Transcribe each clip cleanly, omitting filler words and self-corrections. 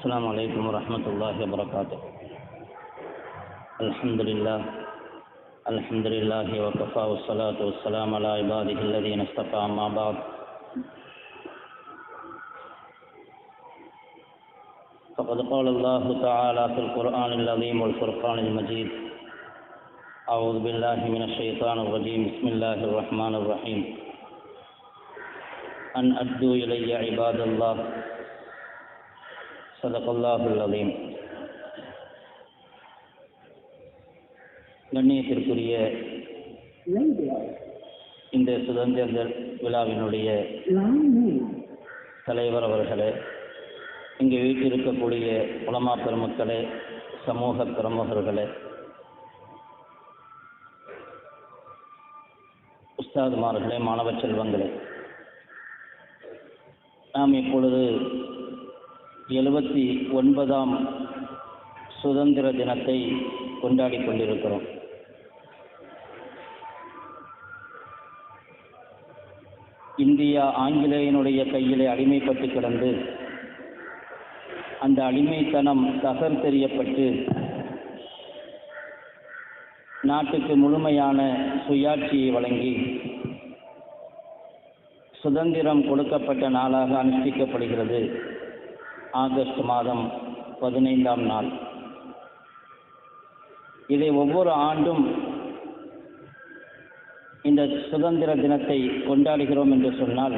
السلام عليكم ورحمة الله وبركاته. الحمد لله وكفى والصلاة والسلام على عباده الذين اصطفى. أما بعد، فقد قال الله تعالى في القرآن العظيم والفرقان المجيد: أعوذ بالله من الشيطان الرجيم. بسم الله الرحمن الرحيم. أن أدوا إلي عباد الله. صدق الله العظيم. கண்ணியத்திற்குரிய இந்த சுதந்திர விழாவினுடைய தலைவர் அவர்களே, இங்கு வீட்டிருக்கக்கூடிய உலமா பெருமக்களே, சமூக பிரமுகர்களே, உஸ்தாதுமார்களே, மாணவ செல்வங்களே, நாம் இப்பொழுது 79ஆம் சுதந்திர தினத்தை கொண்டாடி கொண்டிருக்கிறோம். இந்தியா ஆங்கிலேயனுடைய கையிலே அடிமைப்பட்டு கிடந்து அந்த அடிமைத்தனம் தகர்த்தெறியப்பட்டு நாட்டுக்கு முழுமையான சுயாட்சியை வழங்கி சுதந்திரம் கொடுக்கப்பட்ட நாளாக அனுஷ்டிக்கப்படுகிறது ஆகஸ்ட் மாதம் 15ஆம் நாள். இதை ஒவ்வொரு ஆண்டும் இந்த சுதந்திர தினத்தை கொண்டாடுகிறோம் என்று சொன்னால்,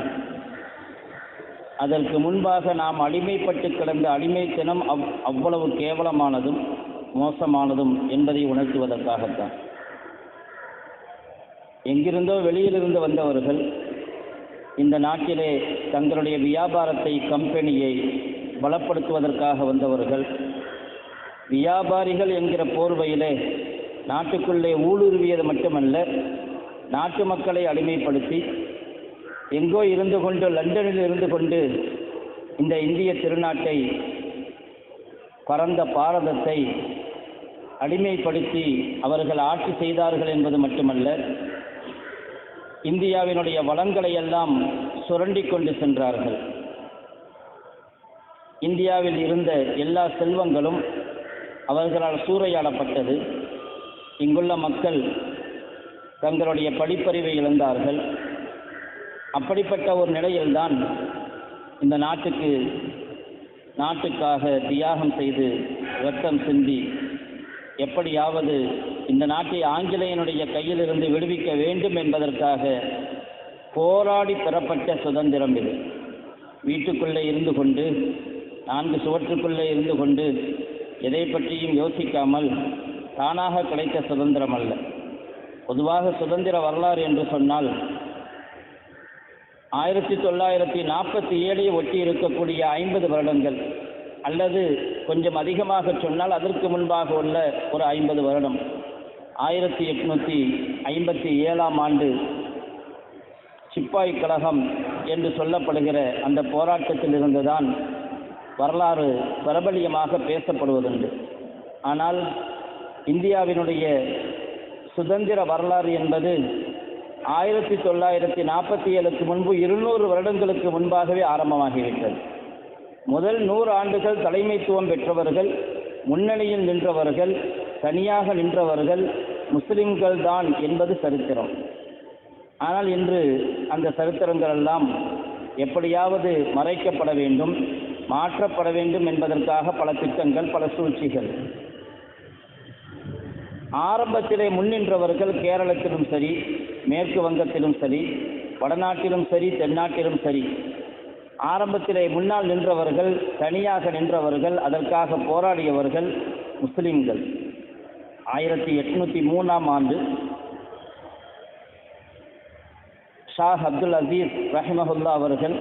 அதற்கு முன்பாக நாம் அடிமைப்பட்டு கிடந்த அடிமைத்தனம் அவ்வளவு கேவலமானதும் மோசமானதும் என்பதை உணர்த்துவதற்காகத்தான். எங்கிருந்தோ வெளியிலிருந்து வந்தவர்கள் இந்த நாட்டிலே தங்களுடைய வியாபாரத்தை, கம்பெனியை பலப்படுத்துவதற்காக வந்தவர்கள், வியாபாரிகள் என்கிற போர்வையிலே நாட்டுக்குள்ளே ஊடுருவியது மட்டுமல்ல, நாட்டு மக்களை அடிமைப்படுத்தி எங்கோ இருந்து கொண்டு, லண்டனில் இருந்து கொண்டு இந்த இந்திய திருநாட்டை, பரந்த பாரதத்தை அடிமைப்படுத்தி அவர்கள் ஆட்சி செய்தார்கள் என்பது மட்டுமல்ல, இந்தியாவினுடைய வளங்களை எல்லாம் சுரண்டி கொண்டு சென்றார்கள். இந்தியாவில் இருந்த எல்லா செல்வங்களும் அவர்களால் சூறையாடப்பட்டது. இங்குள்ள மக்கள் தங்களுடைய படிப்பறிவை இழந்தார்கள். அப்படிப்பட்ட ஒரு நிலையில்தான் இந்த நாட்டுக்காக தியாகம் செய்து இரத்தம் சிந்தி எப்படியாவது இந்த நாட்டை ஆங்கிலேயனுடைய கையிலிருந்து விடுவிக்க வேண்டும் என்பதற்காக போராடி பெறப்பட்ட சுதந்திரம் இது. வீட்டுக்குள்ளே இருந்து கொண்டு, 4 சுவற்றுக்குள்ளே இருந்து கொண்டு எதை பற்றியும் யோசிக்காமல் தானாக கிடைத்த சுதந்திரம் அல்ல. பொதுவாக சுதந்திர வரலாறு என்று சொன்னால் 1947 ஒட்டி இருக்கக்கூடிய 50 வருடங்கள், அல்லது கொஞ்சம் அதிகமாக சொன்னால் அதற்கு முன்பாக உள்ள ஒரு 50 வருடம், 1857ஆம் ஆண்டு சிப்பாய் கழகம் என்று சொல்லப்படுகிற அந்த போராட்டத்தில் இருந்துதான் வரலாறு பிரபல்யமாக பேசப்படுவதுண்டு. ஆனால் இந்தியாவினுடைய சுதந்திர வரலாறு என்பது 1947க்கு முன்பு 200 வருடங்களுக்கு முன்பாகவே ஆரம்பமாகிவிட்டது. முதல் 100 ஆண்டுகள் தலைமைத்துவம் பெற்றவர்கள், முன்னணியில் நின்றவர்கள், தனியாக நின்றவர்கள் முஸ்லிம்கள் தான் என்பது சரித்திரம். ஆனால் இன்று அந்த சரித்திரங்கள் எல்லாம் எப்படியாவது மறைக்கப்பட வேண்டும், மாற்றப்பட வேண்டும் என்பதற்காக பல திட்டங்கள், பல சூழ்ச்சிகள். ஆரம்பத்திலே முன்னின்றவர்கள் கேரளத்திலும் சரி, மேற்கு வங்கத்திலும் சரி, வடநாட்டிலும் சரி, தென்னாட்டிலும் சரி, ஆரம்பத்திலே முன்னால் நின்றவர்கள், தனியாக நின்றவர்கள், அதற்காக போராடியவர்கள் முஸ்லிம்கள். 1803ஆம் ஆண்டு ஷாஹ் அப்துல் அசீஸ் ரஹிமஹுல்லா அவர்கள்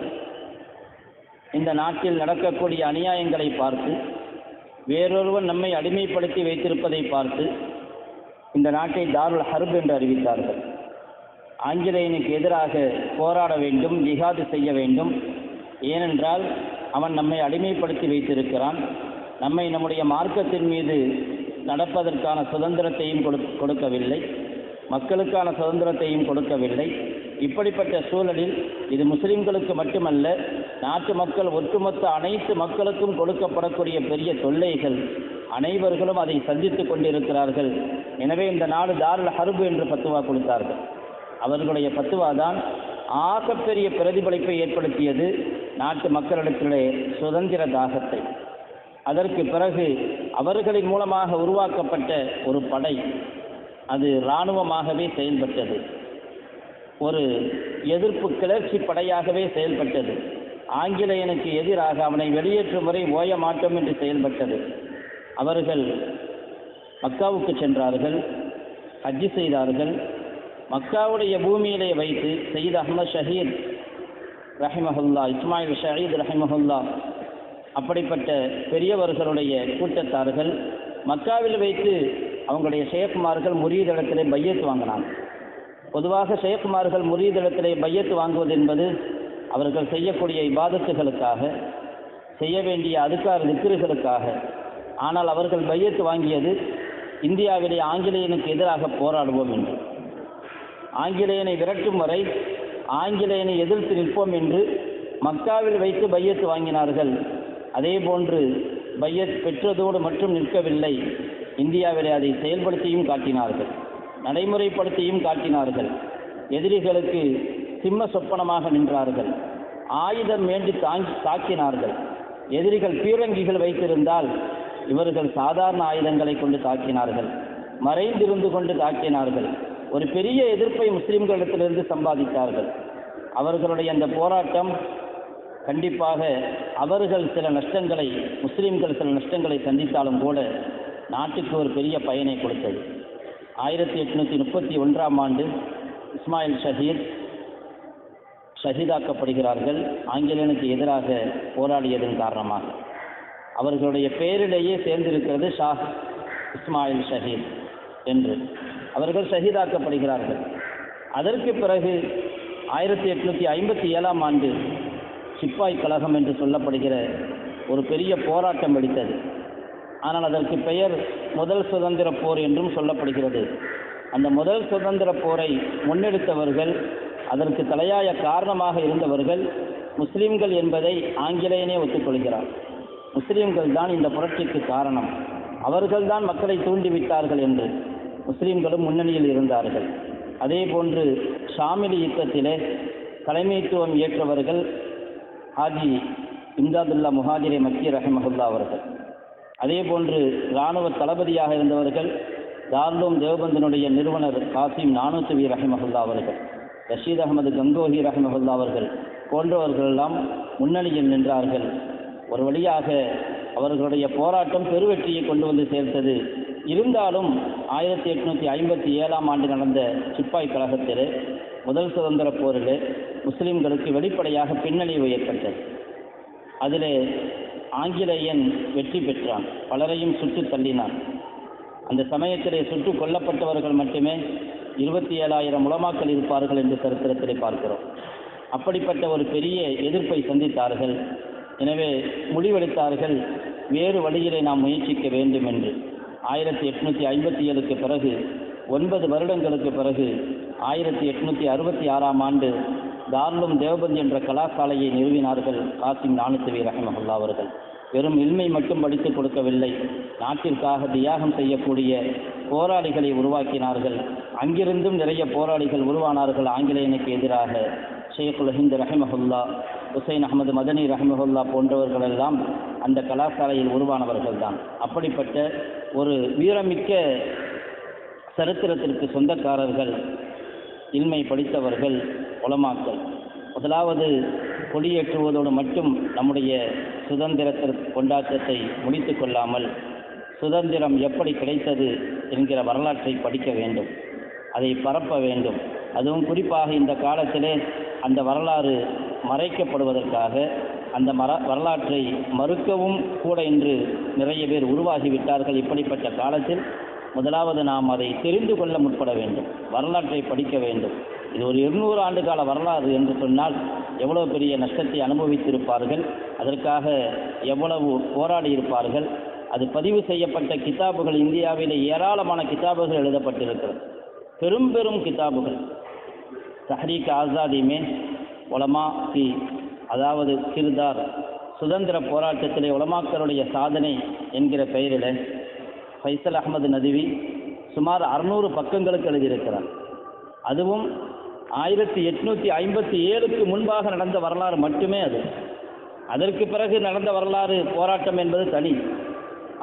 இந்த நாட்டில் நடக்கக்கூடிய அநியாயங்களை பார்த்து, வேறொருவன் நம்மை அடிமைப்படுத்தி வைத்திருப்பதை பார்த்து இந்த நாட்டை தாருல் ஹர்ப் என்று அறிவித்தார்கள். ஆங்கிலேயனுக்கு எதிராக போராட வேண்டும், ஜிஹாது செய்ய வேண்டும். ஏனென்றால் அவன் நம்மை அடிமைப்படுத்தி வைத்திருக்கிறான், நம்முடைய மார்க்கத்தின் மீது நடப்பதற்கான சுதந்திரத்தையும் கொடுக்கவில்லை, மக்களுக்கான சுதந்திரத்தையும் கொடுக்கவில்லை. இப்படிப்பட்ட சூழலில் இது முஸ்லிம்களுக்கு மட்டுமல்ல, நாட்டு மக்கள் ஒட்டுமொத்த அனைத்து மக்களுக்கும் கொடுக்கப்படக்கூடிய பெரிய தொல்லைகள், அனைவர்களும் அதை சந்தித்து கொண்டிருக்கிறார்கள். எனவே இந்த நாடு தாருல் ஹர்ப் என்று பத்துவா கொடுத்தார்கள். அவர்களுடைய பத்துவா தான் ஆகப்பெரிய பிரதிபலிப்பை ஏற்படுத்தியது நாட்டு மக்களிடத்திலே சுதந்திர தாகத்தை. அதற்கு பிறகு அவர்களின் மூலமாக உருவாக்கப்பட்ட ஒரு படை, அது இராணுவமாகவே செயல்பட்டது, ஒரு எதிர்ப்பு கிளர்ச்சி படையாகவே செயல்பட்டது. ஆங்கிலேயனுக்கு எதிராக அவனை வெளியேற்றும் வரை ஓய மாட்டோம் என்று செயல்பட்டது. அவர்கள் மக்காவுக்கு சென்றார்கள், ஹஜ்ஜி செய்தார்கள். மக்காவுடைய பூமியிலே வைத்து சையீத் அஹ்மத் ஷஹீத் ரஹிமஹுல்லா, இஸ்மாயில் ஷஹீத் ரஹிமஹுல்லா, அப்படிப்பட்ட பெரியவர்களுடைய கூட்டத்தார்கள் மக்காவில் வைத்து அவங்களுடைய ஷேக்குமார்கள் முரீதிடத்திலே பையத்து வாங்கினாங்க. பொதுவாக ஷேக்குமார்கள் முரீதிடத்திலே பையத்து வாங்குவது என்பது அவர்கள் செய்யக்கூடிய இபாதத்துகளுக்காக, செய்ய வேண்டிய அதுக்கார் திக்ருகளுக்காக. ஆனால் அவர்கள் பையத்து வாங்கியது இந்தியாவிலே ஆங்கிலேயனுக்கு எதிராக போராடுவோம் என்று, ஆங்கிலேயனை விரட்டும் வரை ஆங்கிலேயனை எதிர்த்து நிற்போம் என்று மக்காவில் வைத்து பையத்து வாங்கினார்கள். அதே போன்று பையத் பெற்றதோடு மட்டும் நிற்கவில்லை, இந்தியாவிலே அதை செயல்படுத்தியும் காட்டினார்கள், நடைமுறைப்படுத்தியும் காட்டினார்கள். எதிரிகளுக்கு சிம்ம சொப்பனமாக நின்றார்கள், ஆயுதம் வேண்டி தாக்கினார்கள். எதிரிகள் பீரங்கிகள் வைத்திருந்தால் இவர்கள் சாதாரண ஆயுதங்களை கொண்டு தாக்கினார்கள், மறைந்திருந்து கொண்டு தாக்கினார்கள். ஒரு பெரிய எதிர்ப்பை முஸ்லிம்களிடத்திலிருந்து சம்பாதித்தார்கள். அவர்களுடைய அந்த போராட்டம் கண்டிப்பாக அவர்கள் சில நஷ்டங்களை, முஸ்லிம்கள் சில நஷ்டங்களை சந்தித்தாலும் கூட நாட்டுக்கு ஒரு பெரிய பயனை கொடுத்தது. 1831 இஸ்மாயில் ஷஹீதாக்கப்படுகிறார்கள். ஆங்கிலேயனுக்கு எதிராக போராடியதன் காரணமாக அவர்களுடைய பெயரிலேயே சேர்ந்திருக்கிறது ஷாஹ் இஸ்மாயில் ஷஹீத் என்று. அவர்கள் ஷஹீதாக்கப்படுகிறார்கள். அதற்கு பிறகு 1857 சிப்பாய் கழகம் என்று சொல்லப்படுகிற ஒரு பெரிய போராட்டம் வெடித்தது. ஆனால் அதற்கு பெயர் முதல் சுதந்திர போர் என்றும் சொல்லப்படுகிறது. அந்த முதல் சுதந்திர போரை முன்னெடுத்தவர்கள், அதற்கு தலையாய காரணமாக இருந்தவர்கள் முஸ்லிம்கள் என்பதை ஆங்கிலேயனே ஒத்துக்கொள்கிறார். முஸ்லிம்கள் தான் இந்த புரட்சிக்கு காரணம், அவர்கள்தான் மக்களை தூண்டிவிட்டார்கள் என்று முஸ்லிம்களும் முன்னணியில் இருந்தார்கள். அதே போன்று ஷாமிலி யுத்தத்திலே தலைமைத்துவம் ஏற்றவர்கள் ஹாஜி இம்தாதுல்லா முஹாஜிரே மக்கி ரஹிமஹுல்லா அவர்கள். அதே போன்று இராணுவ தளபதியாக இருந்தவர்கள் தாருல் தேவபந்தினுடைய நிறுவனர் காசிம் நானூத்துவி ரஹிமஹுல்லா அவர்கள், ரஷீத் அகமது கங்கோஹி ரஹிமஹுல்லா அவர்கள் போன்றவர்களெல்லாம் முன்னணியில் நின்றார்கள். ஒரு வழியாக அவர்களுடைய போராட்டம் பெருவெற்றியை கொண்டு வந்து சேர்த்தது. இருந்தாலும் 1857 நடந்த சிப்பாய் கழகத்திலே முதல் சுதந்திர போரிலே முஸ்லிம்களுக்கு வெளிப்படையாக பின்னடைவு ஏற்பட்டது. அதிலே ஆங்கிலேயன் வெற்றி பெற்றான், பலரையும் சுட்டு தள்ளினான். அந்த சமயத்திலே சுட்டு கொல்லப்பட்டவர்கள் மட்டுமே 27,000 உலமாக்கள் இருப்பார்கள் என்று சரித்திரத்திலே பார்க்கிறோம். அப்படிப்பட்ட ஒரு பெரிய எதிர்ப்பை சந்தித்தார்கள். எனவே முடிவெடுத்தார்கள், வேறு வழியிலே நாம் முயற்சிக்க வேண்டும் என்று. 1857 பிறகு 9 வருடங்களுக்கு பிறகு 1866 தாருல் தேவபந்த் என்ற கலாசாலையை நிறுவினார்கள் காசிம் நானூத்துவி ரஹிமஹுல்லா அவர்கள். வெறும் இல்மை மட்டும் படித்துக் கொடுக்கவில்லை, நாட்டிற்காக தியாகம் செய்யக்கூடிய போராளிகளை உருவாக்கினார்கள். அங்கிருந்தும் நிறைய போராளிகள் உருவானார்கள் ஆங்கிலேயனுக்கு எதிராக. ஷேகுல் ஹிந்த் ரஹிமஹுல்லா, ஹுசைன் அஹமது மதனி ரஹிமஹுல்லா போன்றவர்களெல்லாம் அந்த கலாசாலையில் உருவானவர்கள் தான். அப்படிப்பட்ட ஒரு வீரமிக்க சரித்திரத்திற்கு சொந்தக்காரர்கள் இல்மை படித்தவர்கள் உலமாக்கள். முதலாவது கொடியேற்றுவதோடு மட்டும் நம்முடைய சுதந்திர கொண்டாட்டத்தை முடித்து கொள்ளாமல் சுதந்திரம் எப்படி கிடைத்தது என்கிற வரலாற்றை படிக்க வேண்டும், அதை பரப்ப வேண்டும். அதுவும் குறிப்பாக இந்த காலத்திலே அந்த வரலாறு மறைக்கப்படுவதற்காக அந்த வரலாற்றை மறுக்கவும் கூட இன்று நிறைய பேர் உருவாகிவிட்டார்கள். இப்படிப்பட்ட காலத்தில் முதலாவது நாம் அதை தெரிந்து கொள்ள முற்பட வேண்டும், வரலாற்றை படிக்க வேண்டும். இது ஒரு 200 ஆண்டு கால வரலாறு என்று சொன்னால் எவ்வளவு பெரிய நஷ்டத்தை அனுபவித்திருப்பார்கள், அதற்காக எவ்வளவு போராடி இருப்பார்கள். அது பதிவு செய்யப்பட்ட கிதாபுகள் இந்தியாவிலே ஏராளமான கிதாபுகள் எழுதப்பட்டிருக்கிறது, பெரும் பெரும் கிதாபுகள். தஹ்ரீக் ஆசாதி மே உலமா கி அதாவது கிர்தார் சுதந்திர போராட்டத்திலே உலமாக்களுடைய சாதனை என்கிற பெயரில் ஃபைசல் அஹ்மது நதுவி சுமார் 600 பக்கங்களுக்கு எழுதியிருக்கிறார். அதுவும் 1857க்கு முன்பாக நடந்த வரலாறு மட்டுமே அது. அதற்கு பிறகு நடந்த வரலாறு போராட்டம் என்பது தனி.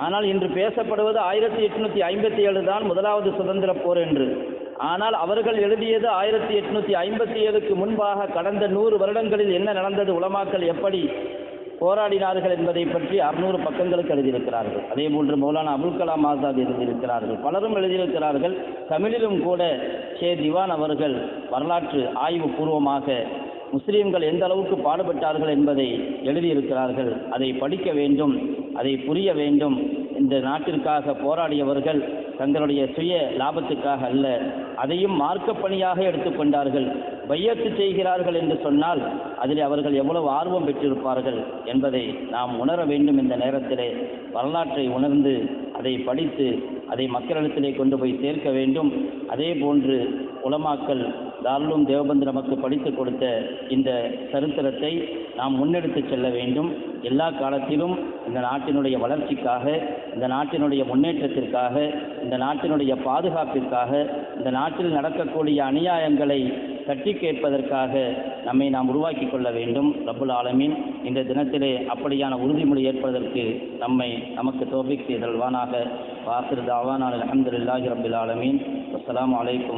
ஆனால் இன்று பேசப்படுவது 1857 தான் முதலாவது சுதந்திர போர் என்று. ஆனால் அவர்கள் எழுதியது 1857க்கு முன்பாக கடந்த 100 வருடங்களில் என்ன நடந்தது, உலமாக்கள் எப்படி போராடினார்கள் என்பதை பற்றி 600 பக்கங்களுக்கு எழுதியிருக்கிறார்கள். அதே போன்று மௌலானா அபுல் கலாம் ஆசாத் எழுதியிருக்கிறார்கள், பலரும் எழுதியிருக்கிறார்கள். தமிழிலும் கூட ஷே திவான் அவர்கள் வரலாற்று ஆய்வு பூர்வமாக முஸ்லீம்கள் எந்த அளவுக்கு பாடுபட்டார்கள் என்பதை எழுதியிருக்கிறார்கள். அதை படிக்க வேண்டும், அதை புரிய வேண்டும். இந்த நாட்டிற்காக போராடியவர்கள் தங்களுடைய சுய லாபத்துக்காக அல்ல, அதையும் மார்க்க பணியாக எடுத்துக்கொண்டார்கள். பையத்து செய்கிறார்கள் என்று சொன்னால் அதில் அவர்கள் எவ்வளவு ஆர்வம் பெற்றிருப்பார்கள் என்பதை நாம் உணர வேண்டும். இந்த நேரத்திலே வரலாற்றை உணர்ந்து அதை படித்து அதை மக்களிடத்திலே கொண்டு போய் சேர்க்க வேண்டும். அதே போன்று உலமாக்கள் தாருலும் தேவபந்து நமக்கு படித்து கொடுத்த இந்த சரித்திரத்தை நாம் முன்னெடுத்து செல்ல வேண்டும். எல்லா காலத்திலும் இந்த நாட்டினுடைய வளர்ச்சிக்காக, இந்த நாட்டினுடைய முன்னேற்றத்திற்காக, இந்த நாட்டினுடைய பாதுகாப்பிற்காக, இந்த நாட்டில் நடக்கக்கூடிய அநியாயங்களை தட்டி கேட்பதற்காக நம்மை நாம் உருவாக்கி கொள்ள வேண்டும். ரப்புல் ஆலமீன் இந்த தினத்திலே அப்படியான உறுதிமொழி ஏற்பதற்கு நமக்கு தௌஃபீக் செய்தல்வானாக. வாசிர் தாவானா அல்ஹம்துலில்லாஹி ரப்பில் ஆலமீன். அஸ்ஸலாமு அலைக்கும்.